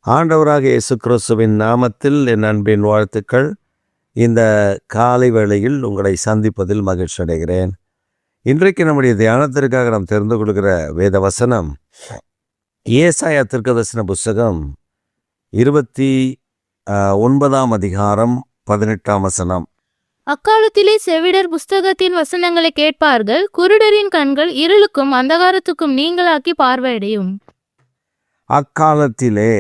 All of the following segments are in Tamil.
ஆண்டவராக இயேசு கிறிஸ்துவின் நாமத்தில் என் அன்பின் வாழ்த்துக்கள். இந்த காலை வேளையில் உங்களை சந்திப்பதில் மகிழ்ச்சி அடைகிறேன். இன்றைக்கு நம்முடைய தியானத்திற்காக நாம் தெரிந்து கொள்கிற வேத வசனம் ஏசாயா தீர்க்கதரிசன புஸ்தகம் 29ஆம் அதிகாரம் 18ஆம் வசனம். அக்காலத்திலே செவிடர் புஸ்தகத்தின் வசனங்களை கேட்பார்கள், குருடரின் கண்கள் இருளுக்கும் அந்தகாரத்துக்கும் நீங்களாக்கி பார்வையடையும். அக்காலத்திலே,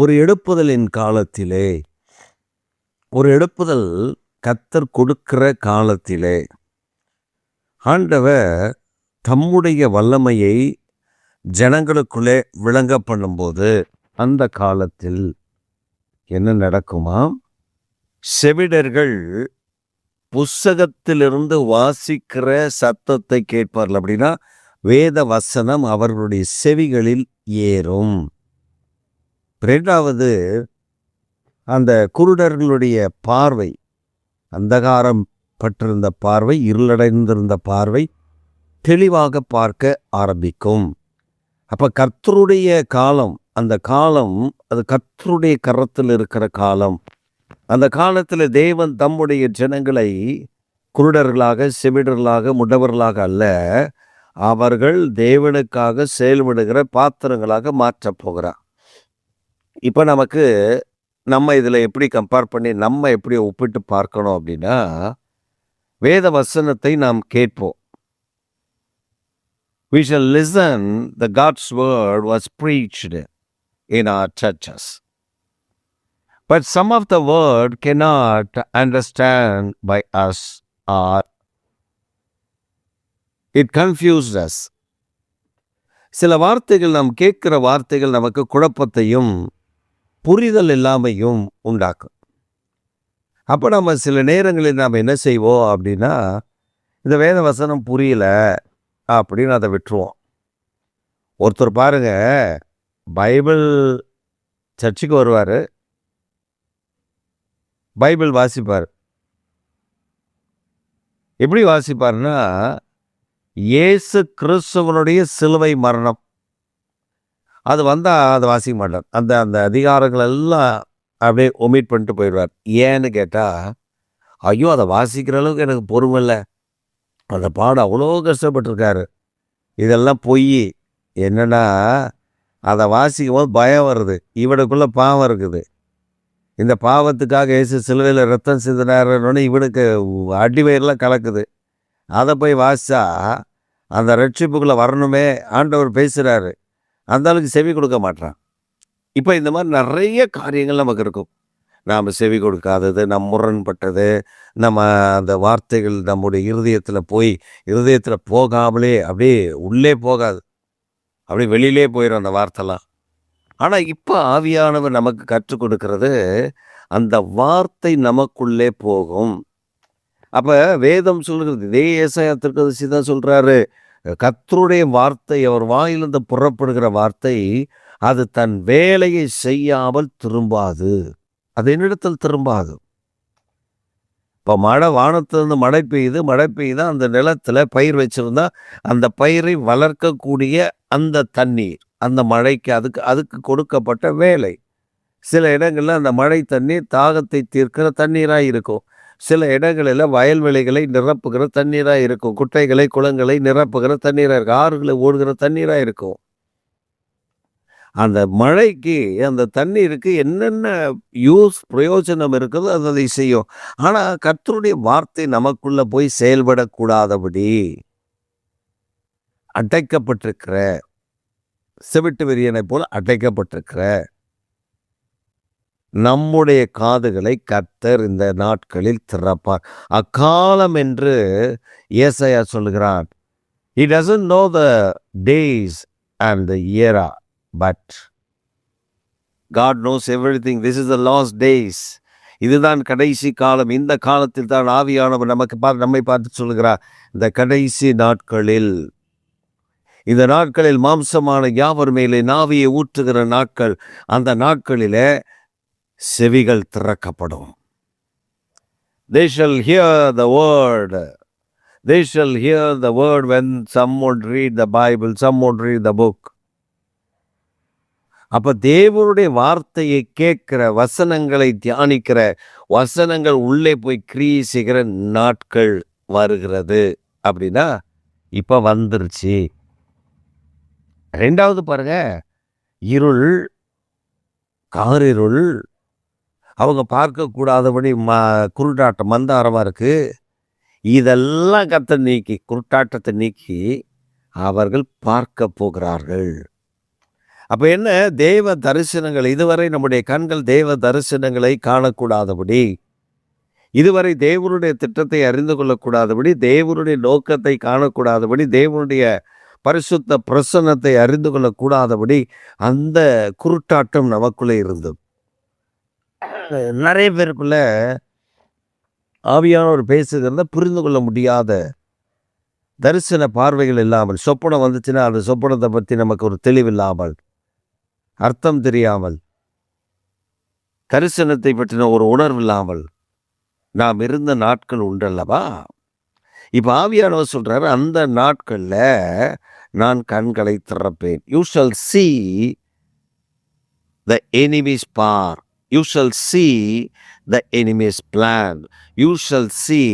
ஒரு எழுப்புதலின் காலத்திலே, ஒரு எழுப்புதல் கர்த்தர் கொடுக்கிற காலத்திலே ஆண்டவர் தம்முடைய வல்லமையை ஜனங்களுக்குள்ளே விளங்க பண்ணும்போது அந்த காலத்தில் என்ன நடக்குமாம்? செவிடர்கள் புஸ்தகத்திலிருந்து வாசிக்கிற சத்தத்தை கேட்பார்கள். அப்படின்னா வேத வசனம் அவர்களுடைய செவிகளில் ஏறும். இரண்டாவது, அந்த குருடர்களுடைய பார்வை, அந்தகாரம் பட்டிருந்த பார்வை, இருளடைந்திருந்த பார்வை தெளிவாக பார்க்க ஆரம்பிக்கும். அப்போ கர்த்தருடைய காலம், அந்த காலம் அது கர்த்தருடைய கரத்தில் இருக்கிற காலம். அந்த காலத்தில் தேவன் தம்முடைய ஜனங்களை குருடர்களாக, செவிடர்களாக, முடவர்களாக அல்ல, அவர்கள் தேவனுக்காக செயல்படுகிற பாத்திரங்களாக மாற்றப் போகிறார். இப்போ நம்ம இதில் எப்படி கம்பேர் பண்ணி நம்ம எப்படி ஒப்பிட்டு பார்க்கணும் அப்படின்னா, வேத வசனத்தை நாம் கேட்போம். We shall listen. The God's word was preached in our churches. But some of the word cannot understand by us, or it confused us. சில வார்த்தைகள், நாம் கேட்கிற வார்த்தைகள் நமக்கு குழப்பத்தையும் புரிதல் இல்லாமையும் உண்டாக்கும். அப்போ நம்ம சில நேரங்களில் நாம் என்ன செய்வோம் அப்படின்னா, இந்த வேத வசனம் புரியல அப்படின்னு அதை விட்டுருவோம். ஒருத்தர் பாருங்க, பைபிள் சர்ச்சுக்கு வருவார், பைபிள் வாசிப்பார். எப்படி வாசிப்பார்னா, இயேசு கிறிஸ்துவனுடைய சிலுவை மரணம் அது வந்தால் அதை வாசிக்க மாட்டார். அந்த அதிகாரங்கள் எல்லாம் அப்படியே ஒமிட் பண்ணிட்டு போயிடுவார். ஏன்னு கேட்டால், ஐயோ அதை வாசிக்கிற அளவுக்கு எனக்கு பொறுமை இல்லை, அந்த பாடம் அவ்வளோ கஷ்டப்பட்டுருக்காரு, இதெல்லாம் பொய். என்னென்னா, அதை வாசிக்கும் போது பயம் வருது, இவனுக்குள்ளே பாவம் இருக்குது, இந்த பாவத்துக்காக இயேசு சிலுவையில் ரத்தம் சிந்தினாருன்னு இவனுக்கு அடிவயிரெலாம் கலக்குது. அதை போய் வாசித்தா அந்த ரட்சிப்புக்குள்ளே வரணுமே, ஆண்டவர் பேசுகிறாரு, அந்த அளவுக்கு செவி கொடுக்க மாட்டான். இப்போ இந்த மாதிரி நிறைய காரியங்கள் நமக்கு இருக்கும். நாம் செவி கொடுக்காதது, நம் முரண்பட்டது, நம்ம அந்த வார்த்தைகள் நம்முடைய இருதயத்தில் போகாமலே அப்படியே உள்ளே போகாது, அப்படியே வெளியிலே போயிடும் அந்த வார்த்தைலாம். ஆனால் இப்போ ஆவியானவர் நமக்கு கற்றுக் கொடுக்கிறது, அந்த வார்த்தை நமக்குள்ளே போகும். அப்போ வேதம் சொல்கிறது, இதே ஏசாயா தீர்க்கதரிசி தான் சொல்கிறாரு, கர்த்தருடைய வார்த்தை, அவர் வாயிலிருந்து புறப்படுகிற வார்த்தை அது தன் வேலையை செய்யாமல் திரும்பாது, அது என்னிடத்தில் திரும்பாது. இப்போ வானத்திலிருந்து மழை பெய்யுது, அந்த நிலத்தில் பயிர் வச்சுருந்தா அந்த பயிரை வளர்க்கக்கூடிய அந்த தண்ணீர், அந்த மழைக்கு அதுக்கு கொடுக்கப்பட்ட வேலை. சில இடங்களில் அந்த மழை தண்ணீர் தாகத்தை தீர்க்கிற தண்ணீராக இருக்கும், சில இடங்களில் வயல்வெளிகளை நிரப்புகிற தண்ணீராக இருக்கும், குட்டைகளை குளங்களை நிரப்புகிற தண்ணீராக இருக்கும், ஆறுகளை ஓடுகிற தண்ணீராக இருக்கும். அந்த மழைக்கு, அந்த தண்ணீருக்கு என்னென்ன பிரயோஜனம் இருக்குதோ அதை செய்யும். ஆனால் கர்த்தருடைய வார்த்தை நமக்குள்ளே போய் செயல்படக்கூடாதபடி அடைக்கப்பட்டிருக்கிற, செவிட்டு வெறியனை போல அடைக்கப்பட்டிருக்கிற நம்முடைய காதுகளை கர்த்தர் இந்த நாட்களில் திறப்பார். அக்காலம் என்று ஏசாயா சொல்லுகிறான். He doesn't know the days and the era, but God knows everything. This is the last days. இதுதான் கடைசி காலம். இந்த காலத்தில் தான் ஆவியானவர் நம்மை பார்த்து சொல்லுகிறார், இந்த கடைசி நாட்களில், இந்த நாட்களில் மாம்சமான யாவர் மேலே நாவியை ஊற்றுகிற நாட்கள், அந்த நாட்களிலே செவிகள் திறக்கப்படும். They shall hear the word. They shall hear the word when some would read the Bible, some would read the book. அப்போ தேவனுடைய வார்த்தையை கேட்கிற, வசனங்களை தியானிக்கிற, வசனங்கள் உள்ளே போய் கிரியை செய்கிற நாட்கள் வருகிறது அப்படின்னா இப்போ வந்துருச்சு. ரெண்டாவது பாருங்க, இருள், காரிருள், அவங்க பார்க்கக்கூடாதபடி குருட்டாட்டம் மந்தாரமாக இருக்குது. இதெல்லாம் கர்த்தர் நீக்கி, குருட்டாட்டத்தை நீக்கி அவர்கள் பார்க்க போகிறார்கள். அப்போ என்ன, தேவ தரிசனங்கள், இதுவரை நம்முடைய கண்கள் தேவ தரிசனங்களை காணக்கூடாதபடி, இதுவரை தேவனுடைய திட்டத்தை அறிந்து கொள்ளக்கூடாதபடி, தேவனுடைய நோக்கத்தை காணக்கூடாதபடி, தேவனுடைய பரிசுத்த பிரசன்னத்தை அறிந்து கொள்ளக்கூடாதபடி அந்த குருட்டாட்டம் நமக்குள்ளே இருந்தது. நிறைய பேருக்குள்ள ஆவியானவர் பேசுகிறத புரிந்து கொள்ள முடியாத தரிசன பார்வைகள் இல்லாமல், சொப்பனம் வந்துச்சுன்னா அந்த சொப்பனத்தை பற்றி நமக்கு ஒரு தெளிவில்லாமல், அர்த்தம் தெரியாமல், தரிசனத்தை பற்றின ஒரு உணர்வு இல்லாமல் நாம் இருந்த நாட்கள் உண்டல்லவா? இப்போ ஆவியானவர் சொல்றாரு, அந்த நாட்கள்ல நான் கண்களை திறப்பேன். You shall see the enemy's power. You shall see the enemy's plan. You shall see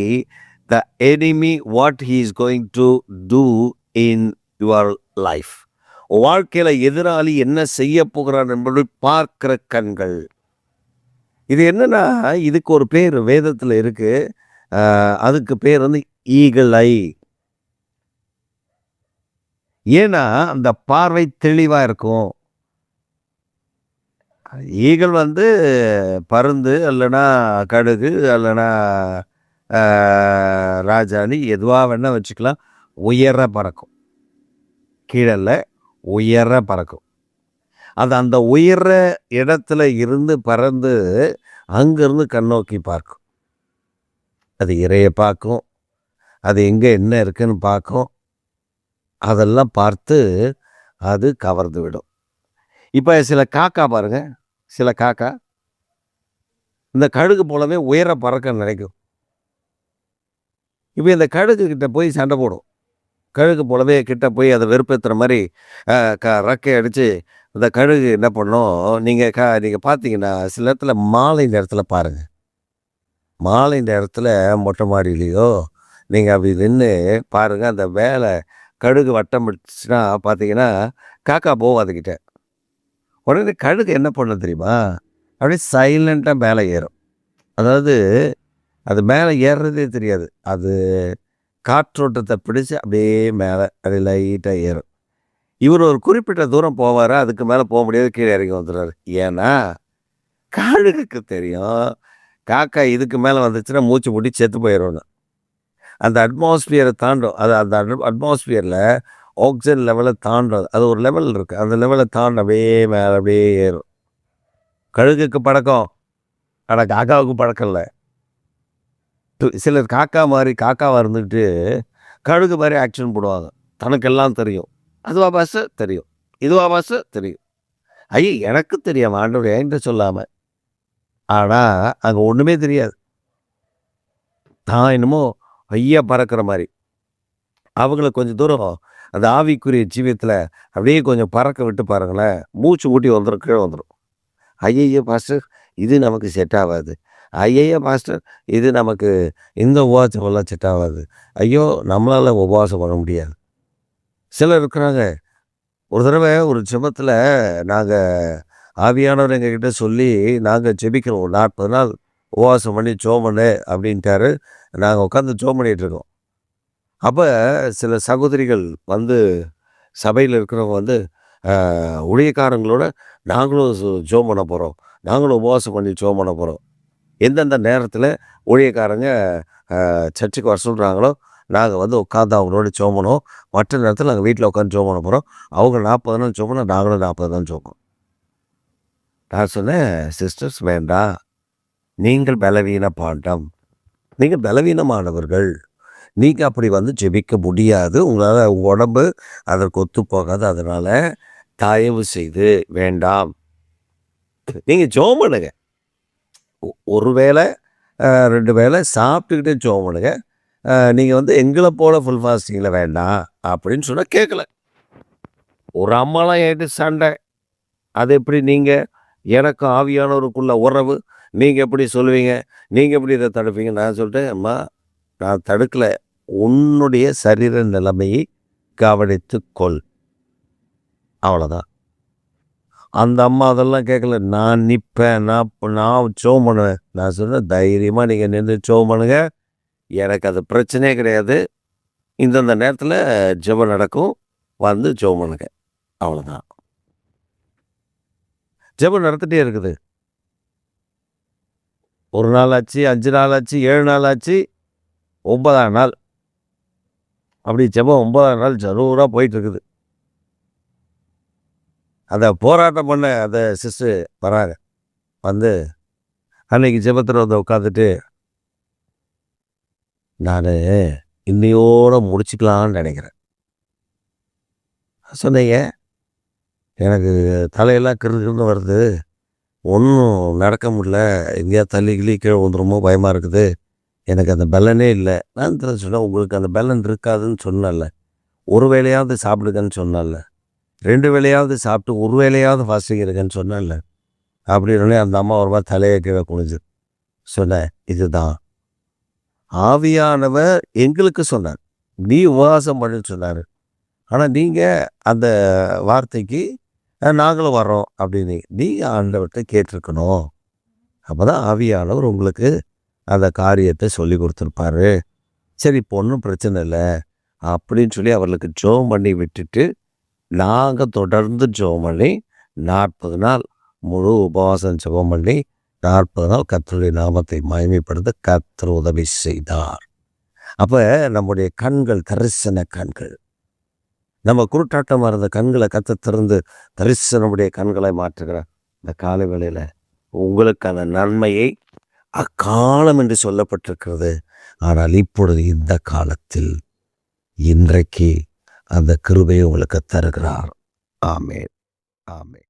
the enemy what he is going to do in your life. வாழ்க்கையில எதிராளி என்ன செய்ய போகிறான் என்பதை பார்க்கிற கண்கள். இது என்னன்னா, இதுக்கு ஒரு பேர் வேதத்தில் இருக்கு. அதுக்கு பேர் வந்து ஈகிள் ஐ. ஏன்னா அந்த பார்வை தெளிவா இருக்கும். ஈகிள் வந்து பருந்து அல்லனா கடுகு அல்லனா ராஜாளி எதுவாக வேணால் வச்சுக்கலாம். உயர பறக்கும், கீழல்ல உயர பறக்கும். அது அந்த உயர இடத்துல இருந்து பறந்து அங்கேருந்து கண்ணோக்கி பார்க்கும். அது இறையை பார்க்கும், அது எங்கே என்ன இருக்குன்னு பார்க்கும். அதெல்லாம் பார்த்து அது கவர்ந்து விடும். இப்போ சில காக்கா பாருங்க, சில காக்கா இந்த கழுகு போலவே உயர பறக்க நினைக்கும். இப்போ இந்த கழுகு கிட்ட போய் சண்டை போடும். கழுகு போலவே கிட்ட போய் அதை வெறுப்பேற்றுற மாதிரி ரெக்கை அடித்து இந்த கழுகு என்ன பண்ணும், நீங்கள் பார்த்தீங்கன்னா சில இடத்துல மாலை நேரத்தில் பாருங்கள், மாலை நேரத்தில் மொட்டை மாடியிலையோ நீங்கள் அப்படி நின்று பாருங்கள், அந்த வேலை கழுகு வட்டம் பிடிச்சுன்னா பார்த்தீங்கன்னா காக்கா போகும் அதுக்கிட்ட. உடனே கழுகு என்ன பண்ண தெரியுமா, அப்படியே சைலண்ட்டாக மேலே ஏறும். அதாவது அது மேலே ஏறுறதே தெரியாது, அது காற்றோட்டத்தை பிடிச்சி அப்படியே மேலே அப்படியே லைட்டாக ஏறும். இவர் ஒரு குறிப்பிட்ட தூரம் போவார், அதுக்கு மேலே போக முடியாது, கீழே இறங்கி வந்துடுறாரு. ஏன்னா கழுகுக்கு தெரியும் காக்கா இதுக்கு மேலே வந்துச்சுன்னா மூச்சு முடி செத்து போயிடும்னு. அந்த அட்மாஸ்பியரை தாண்டும். அது அந்த அட்மாஸ்பியரில் ஆக்சிஜன் லெவலை தாண்டும். அது ஒரு லெவல் இருக்குது, அந்த லெவலை தாண்ட அப்படியே மேலே அப்படியே ஏறும். கழுகுக்கு பழக்கம், ஆனால் காக்காவுக்கு பழக்கம் இல்லை. சிலர் காக்கா மாதிரி காக்காவாக இருந்துக்கிட்டு கழுகு மாதிரி ஆக்ஷன் போடுவாங்க. தனக்கெல்லாம் தெரியும், அதுவா பாச தெரியும், இதுவா பாச தெரியும். ஐயா எனக்கு தெரியும் ஆண்டவர் என்கிட்ட சொல்லாமல். ஆனால் அங்கே ஒன்றுமே தெரியாது. நான் என்னமோ ஐயா பறக்கிற மாதிரி. அவங்கள கொஞ்சம் தூரம் அந்த ஆவிக்குரிய ஜீவியத்தில் அப்படியே கொஞ்சம் பறக்க விட்டு பாருங்களேன், மூச்சு ஊட்டி வந்துடும், கீழே வந்துடும். ஐயையோ பாஸ்டர் இது நமக்கு செட் ஆகாது, ஐயையோ பாஸ்டர் இது நமக்கு இந்த உபவாசமெல்லாம் செட் ஆகாது, ஐயோ நம்மளால் உபவாசம் பண்ண முடியாது. சிலர் இருக்கிறாங்க. ஒரு தடவை ஒரு ஜெபத்தில் நாங்கள் ஆவியானவர் எங்ககிட்ட சொல்லி நாங்கள் ஜெபிக்கிறோம், 40 நாள் உபவாசம் பண்ணி ஜெபம் பண்ணு அப்படின்ட்டாரு. நாங்கள் உட்காந்து ஜெபம் பண்ணிகிட்ருக்கோம். அப்போ சில சகோதரிகள் வந்து சபையில் இருக்கிறவங்க வந்து ஊழியக்காரங்களோட நாங்களும் ஜெபம் பண்ண போகிறோம், நாங்களும் உபவாசம் பண்ணி ஜெபம் பண்ண போகிறோம். எந்தெந்த நேரத்தில் ஊழியக்காரங்க சர்ச்சுக்கு வர சொல்கிறாங்களோ நாங்கள் வந்து உட்காந்து அவங்களோட ஜெபம் பண்ணுவோம். மற்ற நேரத்தில் நாங்கள் வீட்டில் உட்காந்து ஜெபம் பண்ண போகிறோம். அவங்க 40 நாள் ஜெபம் பண்ணால் நாங்களும் 40 நாள் ஜெபம் பண்ணுவோம். நான் சொன்னேன், சிஸ்டர்ஸ் வேண்டாம், நீங்கள் பலவீன பாண்டம், நீங்கள் பலவீனமானவர்கள், நீங்கள் அப்படி வந்து ஜெபிக்க முடியாது, உங்களால் உடம்பு அதற்கு ஒத்து போகாது. அதனால் தயவு செய்து வேண்டாம், நீங்கள் ஜெபம் பண்ணுங்க. ஒரு வேளை 2 வேளை சாப்பிட்டுக்கிட்டே ஜெபம் பண்ணுங்க. நீங்கள் வந்து எங்களை போல ஃபுல் ஃபாஸ்டிங்கில் வேண்டாம் அப்படின்னு சொன்னால் கேட்கல. ஒரு அம்மாலாம் என்கிட்ட சண்டை, அது எப்படி நீங்கள் எனக்கும் ஆவியானவருக்குள்ள உறவு நீங்கள் எப்படி சொல்லுவீங்க, நீங்கள் எப்படி இதை தடுப்பீங்க? நான் சொல்லிட்டேன், அம்மா நான் தடுக்கல, உன்னுடைய சரீர நிலைமையை கவனித்துக்கொள், அவ்வளோதான். அந்த அம்மா அதெல்லாம் கேட்கல. நான் நிற்பேன், நான் ஜெபம் பண்ணுவேன். நான் சொன்னேன், தைரியமாக நீங்கள் நின்று ஜெபம் பண்ணுங்க, எனக்கு அது பிரச்சனையே கிடையாது. இந்தந்த நேரத்தில் ஜெபம் நடக்கும், வந்து ஜெபம் பண்ணுங்க, அவ்வளோதான். ஜெபம் நடந்துகிட்டே இருக்குது. 1 நாள் ஆச்சு, 5 நாள் ஆச்சு, 7 நாள் ஆச்சு, 9ஆம் நாள். அப்படி ஜெபம் 9ஆம் நாள் ஜரூராக போயிட்டுருக்குது. அதை போராட்டம் பண்ண அந்த சிஸ்டர் வராங்க. வந்து அன்னைக்கு ஜெபத்தில் வந்து உட்காந்துட்டு, நான் இன்னையோட முடிச்சுக்கலான்னு நினைக்கிறேன். சொன்னீங்க, எனக்கு தலையெல்லாம் கிறுன்னு வருது, ஒன்றும் நடக்க முடியல, எங்கேயா தள்ளி கிளி கீழே வந்துடுமோ பயமாக இருக்குது, எனக்கு அந்த பலனே இல்லை. நான் சொன்னேன், உங்களுக்கு அந்த பலன் இருக்காதுன்னு சொன்னேன்ல, ஒரு வேளையாவது சாப்பிடுங்கன்னு சொன்னேன்ல, 2 வேளையாவது சாப்பிட்டு ஒரு வேளையாவது ஃபாஸ்டிங் இருக்குன்னு சொன்னேன்ல. அப்படின்னு அந்த அம்மா ஒரு மாதிரி தலையை கீழே குனிஞ்சு சொன்னேன், இதுதான் ஆவியானவர் எங்களுக்கு சொன்னார், நீ உபவாசம் பண்ணுன்னு சொன்னார். ஆனால் நீங்கள் அந்த வார்த்தைக்கு நாங்களும் வர்றோம் அப்படின்னு நீங்கள் ஆண்டவர்கிட்ட கேட்டிருக்கணும். அப்போ தான் ஆவியானவர் உங்களுக்கு அந்த காரியத்தை சொல்லி கொடுத்துருப்பாரு. சரி, இப்போ ஒன்றும் பிரச்சனை இல்லை அப்படின்னு சொல்லி அவர்களுக்கு ஜெபம் பண்ணி விட்டுட்டு, நாங்கள் தொடர்ந்து ஜெபம் பண்ணி 40 நாள் முழு உபவாசம் ஜெபம் பண்ணி 40 நாள் கர்த்தருடைய நாமத்தை மகிமைப்படுத்த கர்த்தர் உதவி செய்தார். அப்போ நம்முடைய கண்கள் தரிசன கண்கள், நம்ம குருட்டாட்டமாக இருந்த கண்களை கர்த்தர் திறந்து தரிசனமுடைய கண்களை மாற்றுகிறார். இந்த காலை வேளையில் உங்களுக்கான நன்மையை அக்காலம் என்று சொல்லப்பட்டிருக்கிறது. ஆனால் இப்பொழுது இந்த காலத்தில் இன்றைக்கு அந்த கிருபையை உங்களுக்கு தருகிறார். ஆமென், ஆமென்.